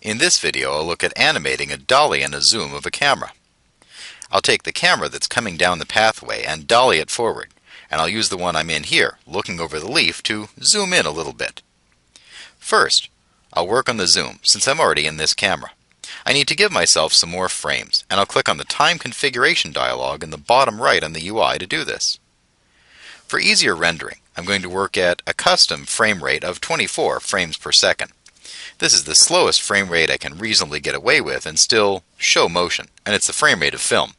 In this video, I'll look at animating a dolly and a zoom of a camera. I'll take the camera that's coming down the pathway and dolly it forward, and I'll use the one I'm in here, looking over the leaf, to zoom in a little bit. First, I'll work on the zoom, since I'm already in this camera. I need to give myself some more frames, and I'll click on the Time Configuration dialog in the bottom right on the UI to do this. For easier rendering, I'm going to work at a custom frame rate of 24 frames per second. This is the slowest frame rate I can reasonably get away with and still show motion, and it's the frame rate of film.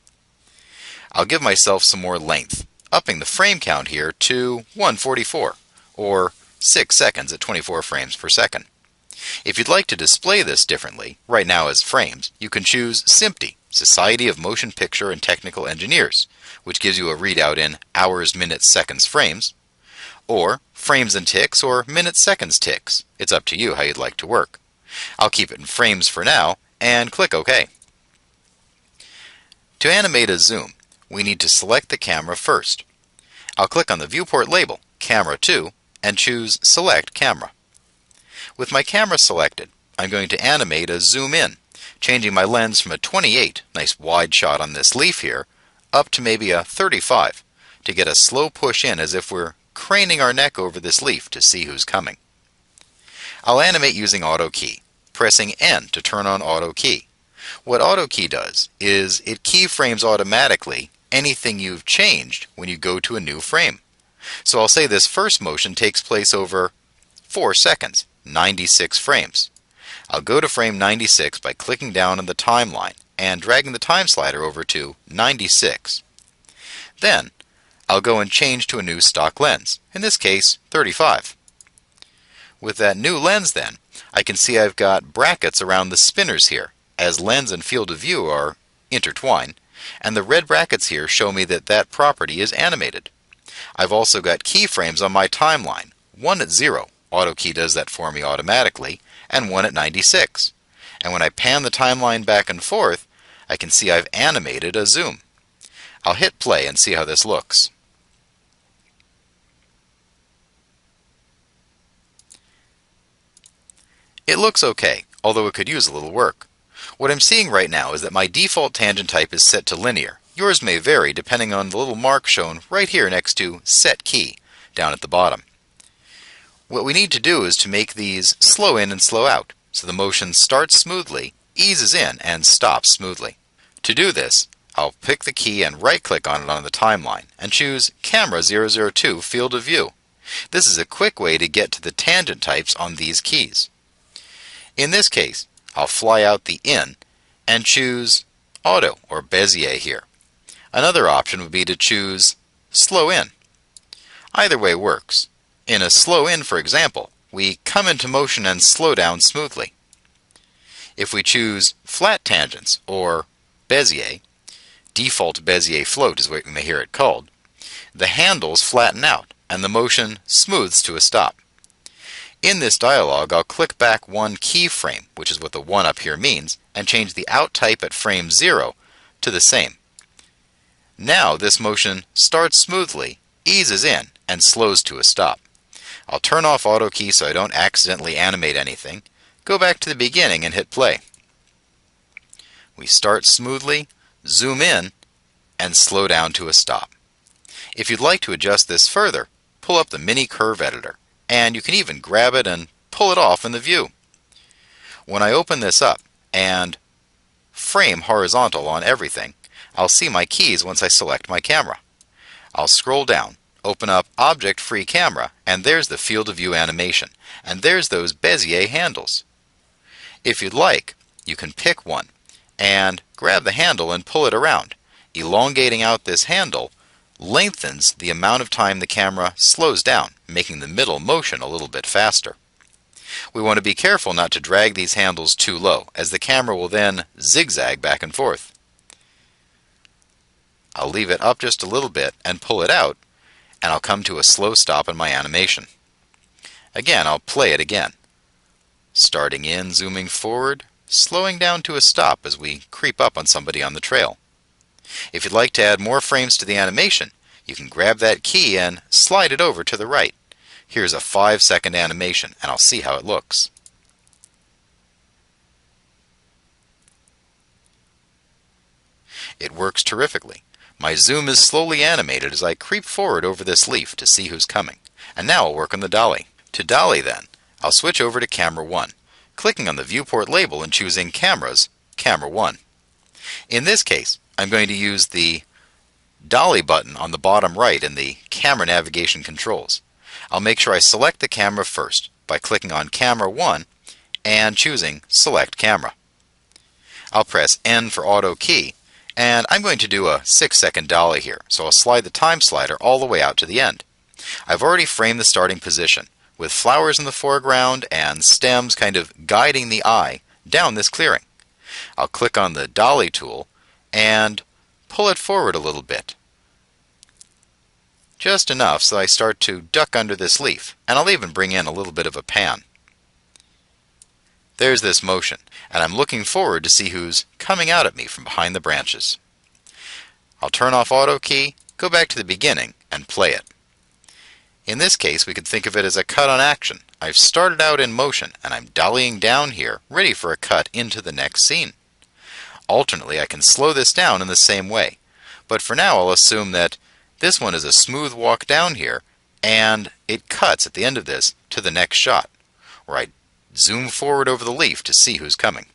I'll give myself some more length, upping the frame count here to 144, or 6 seconds at 24 frames per second. If you'd like to display this differently, right now as frames, you can choose SMPTE, Society of Motion Picture and Technical Engineers, which gives you a readout in hours, minutes, seconds, frames, or frames and ticks, or minutes, seconds, ticks. It's up to you how you'd like to work. I'll keep it in frames for now, and click OK. To animate a zoom, we need to select the camera first. I'll click on the viewport label, Camera 2, and choose Select Camera. With my camera selected, I'm going to animate a zoom in, changing my lens from a 28, nice wide shot on this leaf here, up to maybe a 35, to get a slow push in as if we're craning our neck over this leaf to see who's coming. I'll animate using Auto Key, pressing N to turn on Auto Key. What Auto Key does is it keyframes automatically anything you've changed when you go to a new frame. So I'll say this first motion takes place over 4 seconds, 96 frames. I'll go to frame 96 by clicking down on the timeline and dragging the time slider over to 96. Then, I'll go and change to a new stock lens, in this case 35. With that new lens then, I can see I've got brackets around the spinners here, as lens and field of view are intertwined, and the red brackets here show me that that property is animated. I've also got keyframes on my timeline, one at 0, Auto Key does that for me automatically, and one at 96. And when I pan the timeline back and forth, I can see I've animated a zoom. I'll hit play and see how this looks. It looks okay, although it could use a little work. What I'm seeing right now is that my default tangent type is set to linear. Yours may vary depending on the little mark shown right here next to Set Key, down at the bottom. What we need to do is to make these slow in and slow out, so the motion starts smoothly, eases in, and stops smoothly. To do this, I'll pick the key and right-click on it on the timeline, and choose Camera 002 Field of View. This is a quick way to get to the tangent types on these keys. In this case, I'll fly out the in and choose Auto or Bezier here. Another option would be to choose Slow In. Either way works. In a slow in, for example, we come into motion and slow down smoothly. If we choose flat tangents or Bezier, default Bezier float is what you may hear it called, the handles flatten out and the motion smooths to a stop. In this dialog, I'll click back one keyframe, which is what the 1 up here means, and change the out type at frame 0 to the same. Now this motion starts smoothly, eases in, and slows to a stop. I'll turn off Auto Key so I don't accidentally animate anything, go back to the beginning and hit play. We start smoothly, zoom in, and slow down to a stop. If you'd like to adjust this further, pull up the Mini Curve Editor, and you can even grab it and pull it off in the view. When I open this up and frame horizontal on everything, I'll see my keys once I select my camera. I'll scroll down, open up Object Free Camera, and there's the field of view animation, and there's those Bezier handles. If you'd like, you can pick one and grab the handle and pull it around. Elongating out this handle lengthens the amount of time the camera slows down, making the middle motion a little bit faster. We want to be careful not to drag these handles too low, as the camera will then zigzag back and forth. I'll leave it up just a little bit and pull it out, and I'll come to a slow stop in my animation. Again, I'll play it again. Starting in, zooming forward, slowing down to a stop as we creep up on somebody on the trail. If you'd like to add more frames to the animation, you can grab that key and slide it over to the right. Here's a 5-second animation, and I'll see how it looks. It works terrifically. My zoom is slowly animated as I creep forward over this leaf to see who's coming. And now I'll work on the dolly. To dolly then, I'll switch over to camera 1, clicking on the viewport label and choosing Cameras, Camera 1. In this case, I'm going to use the dolly button on the bottom right in the camera navigation controls. I'll make sure I select the camera first by clicking on Camera 1 and choosing Select Camera. I'll press N for Auto Key, and I'm going to do a 6-second dolly here, so I'll slide the time slider all the way out to the end. I've already framed the starting position, with flowers in the foreground and stems kind of guiding the eye down this clearing. I'll click on the dolly tool and pull it forward a little bit. Just enough so I start to duck under this leaf, and I'll even bring in a little bit of a pan. There's this motion, and I'm looking forward to see who's coming out at me from behind the branches. I'll turn off Auto Key, go back to the beginning, and play it. In this case, we could think of it as a cut on action. I've started out in motion, and I'm dollying down here, ready for a cut into the next scene. Alternately, I can slow this down in the same way, but for now I'll assume that this one is a smooth walk down here, and it cuts at the end of this to the next shot, where I zoom forward over the leaf to see who's coming.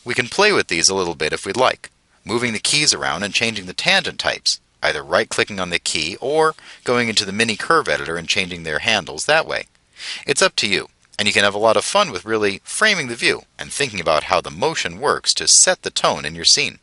We can play with these a little bit if we'd like, moving the keys around and changing the tangent types, either right-clicking on the key or going into the mini curve editor and changing their handles that way. It's up to you, and you can have a lot of fun with really framing the view and thinking about how the motion works to set the tone in your scene.